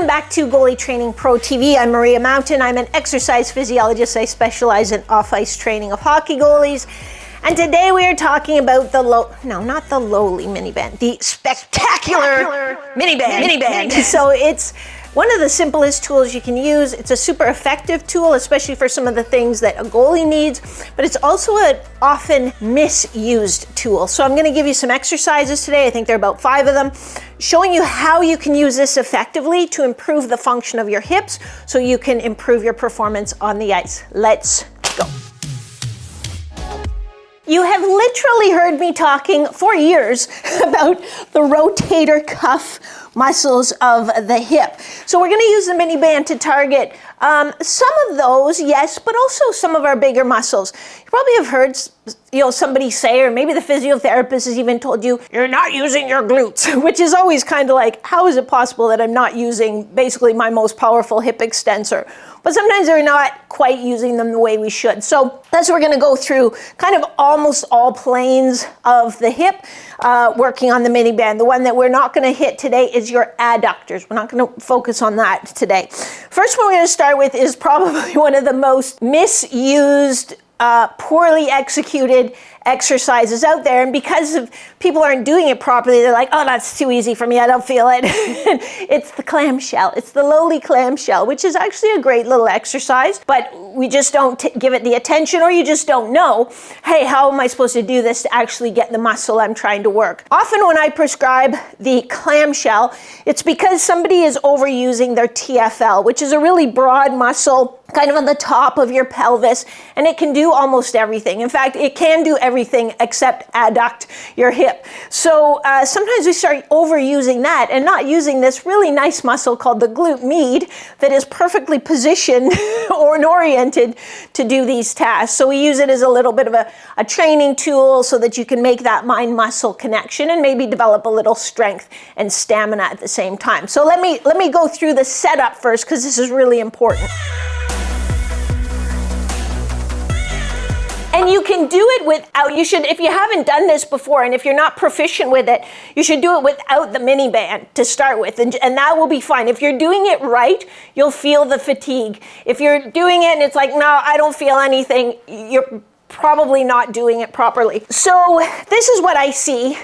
Welcome back to Goalie Training Pro TV. I'm Maria Mountain. I'm an exercise physiologist. I specialize in off-ice training of hockey goalies. And today we are talking about the not the lowly MiniBand, the spectacular MiniBand. So it's one of the simplest tools you can use. It's a super effective tool, especially for some of the things that a goalie needs, but it's also an often misused tool. So I'm going to give you some exercises today. I think there are about 5 of them, showing you how you can use this effectively to improve the function of your hips so you can improve your performance on the ice. Let's go. You have literally heard me talking for years about the rotator cuff muscles of the hip. So we're going to use the MiniBand to target some of those, yes, but also some of our bigger muscles. You probably have heard somebody say, or maybe the physiotherapist has even told you, you're not using your glutes, which is always kind of like, how is it possible that I'm not using basically my most powerful hip extensor? But sometimes we're not quite using them the way we should. So that's what we're going to go through, kind of almost all planes of the hip, working on the MiniBand. The one that we're not going to hit today is your adductors. We're not going to focus on that today. First one we're going to start with is probably one of the most misused, poorly executed exercises out there, and because of people aren't doing it properly, they're like, oh, that's too easy for me, I don't feel it. It's the clamshell. It's the lowly clamshell, which is actually a great little exercise, but we just don't give it the attention, or you just don't know, hey, how am I supposed to do this to actually get the muscle I'm trying to work? Often when I prescribe the clamshell, it's because somebody is overusing their TFL, which is a really broad muscle kind of on the top of your pelvis, and it can do almost everything. In fact, it can do everything except adduct your hip. So sometimes we start overusing that and not using this really nice muscle called the glute med that is perfectly positioned or oriented to do these tasks. So we use it as a little bit of a training tool so that you can make that mind-muscle connection and maybe develop a little strength and stamina at the same time. So let me go through the setup first, because this is really important. And you can do it without, if you haven't done this before, and if you're not proficient with it, you should do it without the MiniBand to start with, and that will be fine. If you're doing it right, you'll feel the fatigue. If you're doing it and it's like, no, I don't feel anything, you're probably not doing it properly. So this is what I see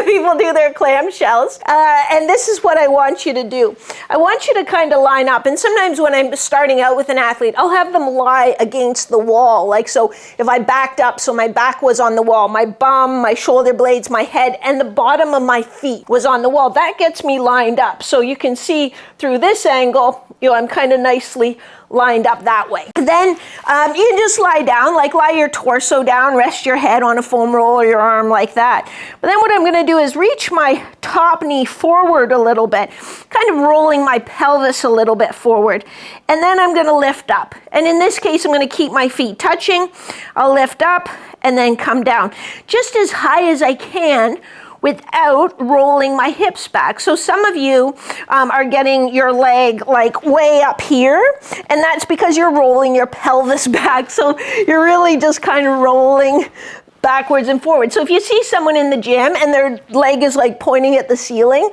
people do their clamshells, and this is what I want you to do. I want you to kind of line up, and sometimes when I'm starting out with an athlete, I'll have them lie against the wall, like so. If I backed up, so my back was on the wall, my bum, my shoulder blades, my head, and the bottom of my feet was on the wall, that gets me lined up. So you can see through this angle, I'm kind of nicely lined up that way. Then you can just lie down, like lie your torso down, rest your head on a foam roll or your arm like that. But then what I'm going to do is reach my top knee forward a little bit, kind of rolling my pelvis a little bit forward. And then I'm going to lift up. And in this case, I'm going to keep my feet touching. I'll lift up and then come down just as high as I can without rolling my hips back. So some of you are getting your leg like way up here, and that's because you're rolling your pelvis back. So you're really just kind of rolling backwards and forward. So if you see someone in the gym and their leg is like pointing at the ceiling,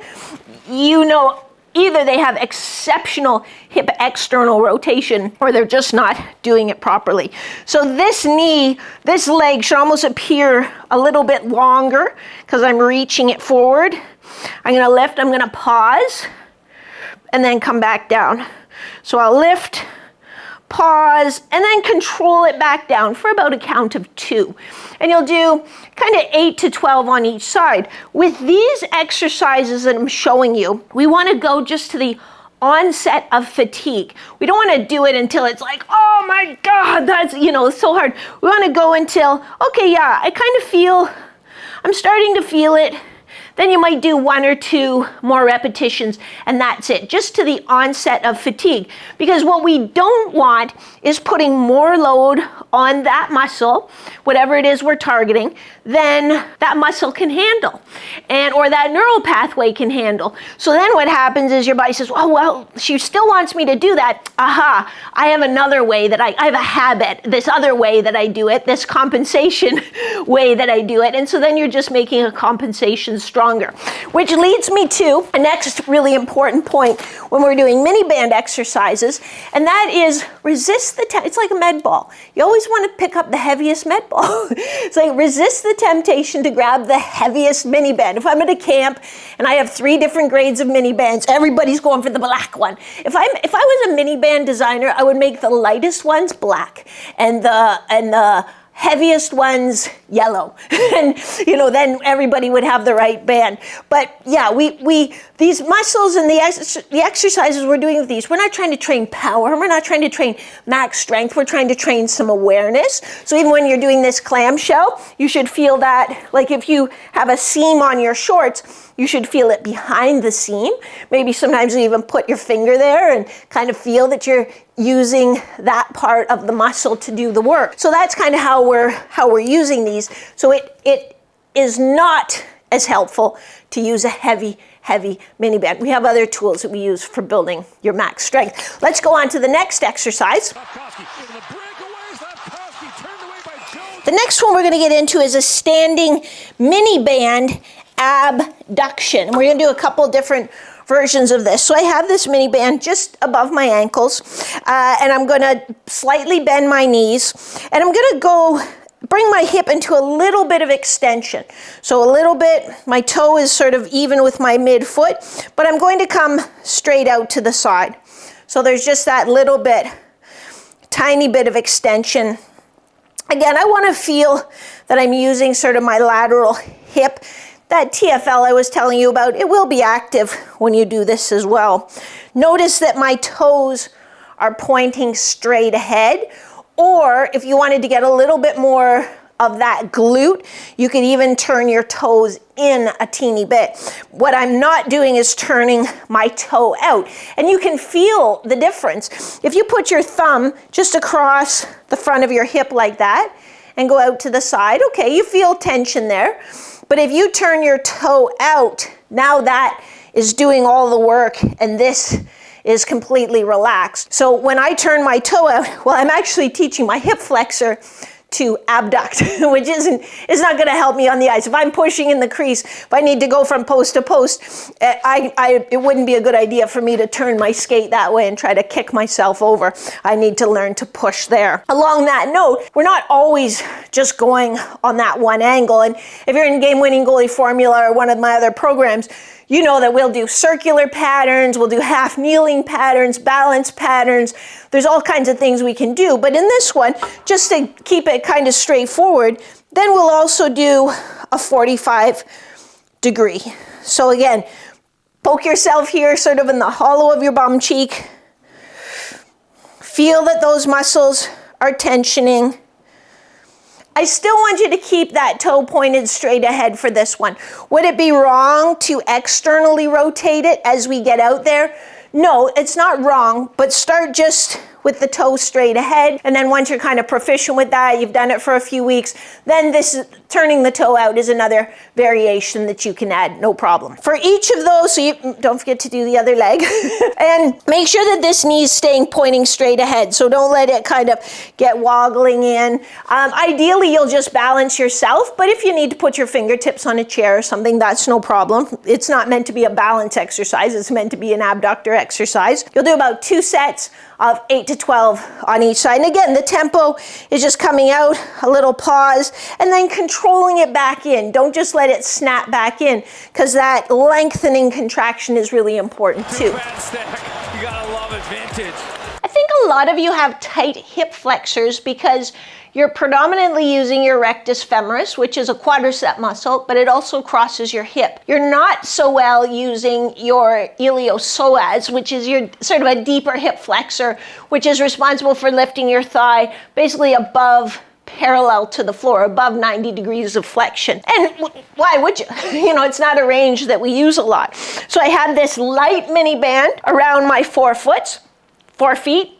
either they have exceptional hip external rotation or they're just not doing it properly. So this leg should almost appear a little bit longer because I'm reaching it forward. I'm going to lift, I'm going to pause, and then come back down. So I'll lift, pause, and then control it back down for about a count of 2. And you'll do kind of 8 to 12 on each side. With these exercises that I'm showing you, we want to go just to the onset of fatigue. We don't want to do it until it's like, oh my God, that's, so hard. We want to go until, okay, yeah, I'm starting to feel it. Then you might do 1 or 2 more repetitions, and that's it, just to the onset of fatigue. Because what we don't want is putting more load on that muscle, whatever it is we're targeting, than that muscle can handle, or that neural pathway can handle. So then what happens is your body says, oh, well, she still wants me to do that. Aha, I have another way that I have a habit, this other way that I do it, this compensation way that I do it. And so then you're just making a compensation strong stronger. Which leads me to a next really important point when we're doing MiniBand exercises, and that is resist the it's like a med ball. You always want to pick up the heaviest med ball. It's like resist the temptation to grab the heaviest MiniBand. If I'm at a camp and I have 3 different grades of MiniBands, everybody's going for the black one. If I was a MiniBand designer, I would make the lightest ones black and the heaviest ones yellow. And then everybody would have the right band. But yeah, we these muscles and the exercises we're doing with these, we're not trying to train power, we're not trying to train max strength, we're trying to train some awareness. So even when you're doing this clamshell, you should feel that, like if you have a seam on your shorts, you should feel it behind the seam. Maybe sometimes you even put your finger there and kind of feel that you're using that part of the muscle to do the work. So that's kind of how we're using these. So it is not as helpful to use a heavy MiniBand. We have other tools that we use for building your max strength. Let's go on to the next exercise. The next one we're going to get into is a standing MiniBand abduction. And we're going to do a couple different versions of this. So I have this MiniBand just above my ankles, and I'm going to slightly bend my knees, and I'm going to bring my hip into a little bit of extension. So a little bit, my toe is sort of even with my midfoot, but I'm going to come straight out to the side. So there's just that little bit, tiny bit of extension. Again, I want to feel that I'm using sort of my lateral hip. That TFL I was telling you about, it will be active when you do this as well. Notice that my toes are pointing straight ahead, or if you wanted to get a little bit more of that glute, you could even turn your toes in a teeny bit. What I'm not doing is turning my toe out, and you can feel the difference. If you put your thumb just across the front of your hip like that and go out to the side, okay, you feel tension there. But if you turn your toe out, now that is doing all the work, and this is completely relaxed. So when I turn my toe out, well, I'm actually teaching my hip flexor to abduct, which is not going to help me on the ice. If I'm pushing in the crease, if I need to go from post to post, it wouldn't be a good idea for me to turn my skate that way and try to kick myself over. I need to learn to push there. Along that note, we're not always just going on that one angle. And if you're in Game Winning Goalie Formula or one of my other programs, you know that we'll do circular patterns, we'll do half kneeling patterns, balance patterns. There's all kinds of things we can do. But in this one, just to keep it kind of straightforward, then we'll also do a 45 degree. So again, poke yourself here sort of in the hollow of your bum cheek. Feel that those muscles are tensioning. I still want you to keep that toe pointed straight ahead for this one. Would it be wrong to externally rotate it as we get out there? No, it's not wrong, but start just with the toe straight ahead, and then once you're kind of proficient with that, you've done it for a few weeks, then turning the toe out is another variation that you can add, no problem. For each of those, so you don't forget to do the other leg, and make sure that this knee is staying pointing straight ahead, so don't let it kind of get woggling in. Ideally, you'll just balance yourself, but if you need to put your fingertips on a chair or something, that's no problem. It's not meant to be a balance exercise, it's meant to be an abductor exercise. You'll do about 2 sets of 8 to 12 on each side. And again, the tempo is just coming out, a little pause, and then controlling it back in. Don't just let it snap back in, because that lengthening contraction is really important too. You gotta love it, vintage. I think a lot of you have tight hip flexors because you're predominantly using your rectus femoris, which is a quadricep muscle, but it also crosses your hip. You're not so well using your iliopsoas, which is your sort of a deeper hip flexor, which is responsible for lifting your thigh basically above parallel to the floor, above 90 degrees of flexion. And why would you? You know, it's not a range that we use a lot. So I have this light MiniBand around my 4 feet.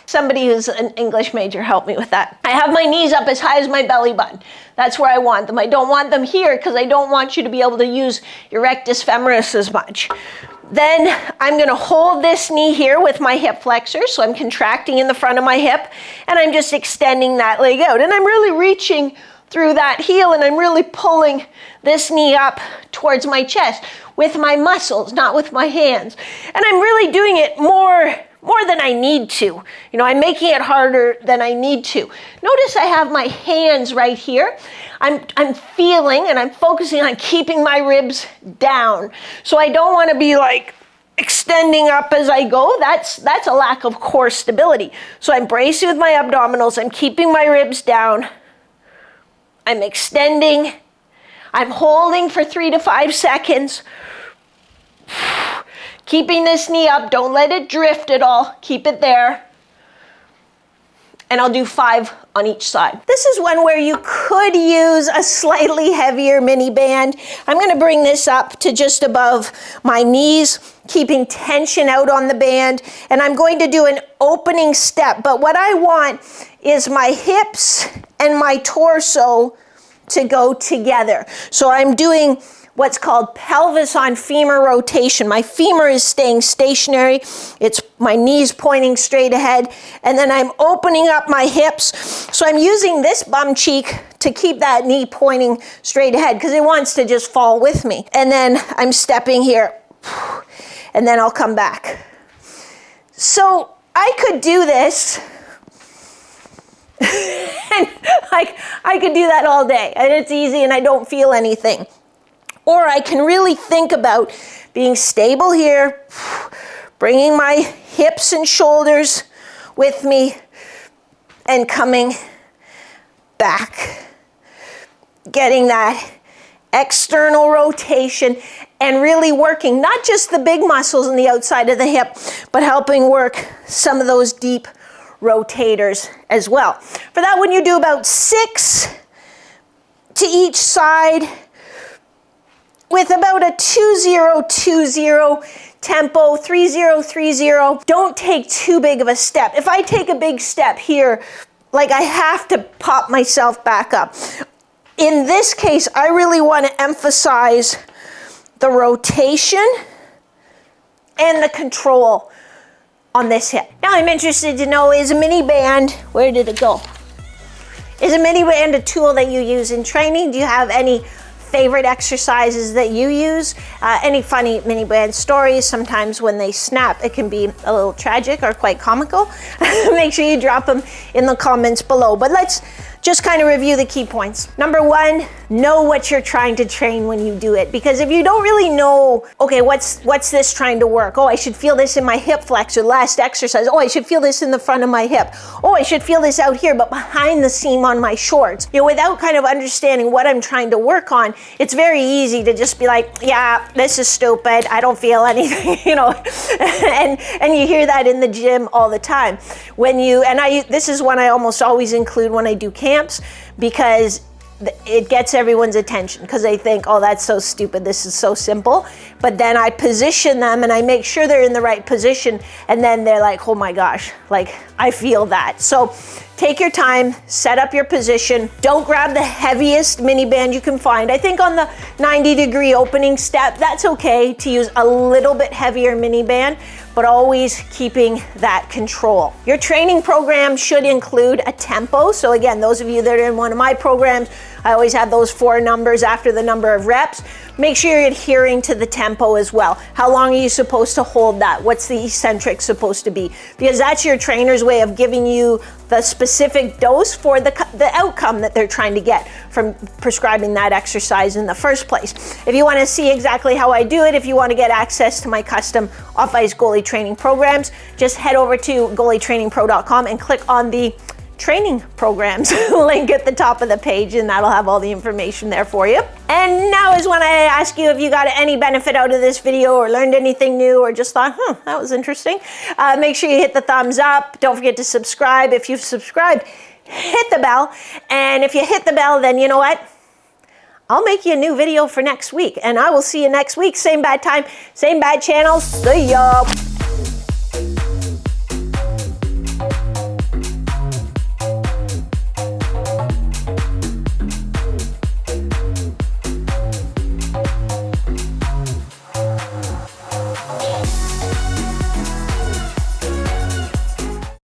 Somebody who's an English major help me with that. I have my knees up as high as my belly button. That's where I want them. I don't want them here because I don't want you to be able to use your rectus femoris as much. Then I'm going to hold this knee here with my hip flexor, so I'm contracting in the front of my hip, and I'm just extending that leg out. And I'm really reaching through that heel, and I'm really pulling this knee up towards my chest with my muscles, not with my hands. And I'm really doing it more than I need to. You know, I'm making it harder than I need to. Notice I have my hands right here. I'm feeling and I'm focusing on keeping my ribs down. So I don't want to be like extending up as I go. That's a lack of core stability. So I'm bracing with my abdominals. I'm keeping my ribs down. I'm extending. I'm holding for 3 to 5 seconds. Keeping this knee up. Don't let it drift at all. Keep it there. And I'll do 5 on each side. This is one where you could use a slightly heavier MiniBand. I'm going to bring this up to just above my knees, keeping tension out on the band. And I'm going to do an opening step. But what I want is my hips and my torso to go together. So I'm doing what's called pelvis on femur rotation. My femur is staying stationary. It's my knees pointing straight ahead. And then I'm opening up my hips. So I'm using this bum cheek to keep that knee pointing straight ahead because it wants to just fall with me. And then I'm stepping here. And then I'll come back. So I could do this. And I could do that all day. And it's easy and I don't feel anything. Or I can really think about being stable here, bringing my hips and shoulders with me, and coming back. Getting that external rotation and really working not just the big muscles on the outside of the hip, but helping work some of those deep rotators as well. For that one, you do about 6 to each side, with about a 2-0-2-0 tempo, 3-0-3-0. Don't take too big of a step. If I take a big step here, like I have to pop myself back up. In this case, I really want to emphasize the rotation and the control on this hip. Now I'm interested to know, is a MiniBand, where did it go? Is a MiniBand a tool that you use in training? Do you have any favorite exercises that you use? Any funny MiniBand stories? Sometimes when they snap, it can be a little tragic or quite comical. Make sure you drop them in the comments below. But let's just kind of review the key points. Number 1, know what you're trying to train when you do it. Because if you don't really know, okay, what's this trying to work? Oh, I should feel this in my hip flexor, last exercise. Oh, I should feel this in the front of my hip. Oh, I should feel this out here, but behind the seam on my shorts. You know, without kind of understanding what I'm trying to work on, it's very easy to just be like, yeah, this is stupid. I don't feel anything, you know. and you hear that in the gym all the time. This is one I almost always include when I do camps, because it gets everyone's attention because they think, oh, that's so stupid, this is so simple. But then I position them and I make sure they're in the right position, and then they're like, oh my gosh, like I feel that. So take your time, set up your position. Don't grab the heaviest MiniBand you can find. I think on the 90-degree opening step, that's okay to use a little bit heavier MiniBand, but always keeping that control. Your training program should include a tempo. So again, those of you that are in one of my programs, I always have those 4 numbers after the number of reps. Make sure you're adhering to the tempo as well. How long are you supposed to hold that? What's the eccentric supposed to be? Because that's your trainer's way of giving you the specific dose for the outcome that they're trying to get from prescribing that exercise in the first place. If you want to see exactly how I do it, if you want to get access to my custom off-ice goalie training programs, just head over to goalietrainingpro.com and click on the training programs link at the top of the page, and that'll have all the information there for you. And now is when I ask you if you got any benefit out of this video or learned anything new or just thought, that was interesting. Make sure you hit the thumbs up. Don't forget to subscribe. If you've subscribed, hit the bell. And if you hit the bell, then you know what? I'll make you a new video for next week, and I will see you next week. Same bad time, same bad channel. See ya.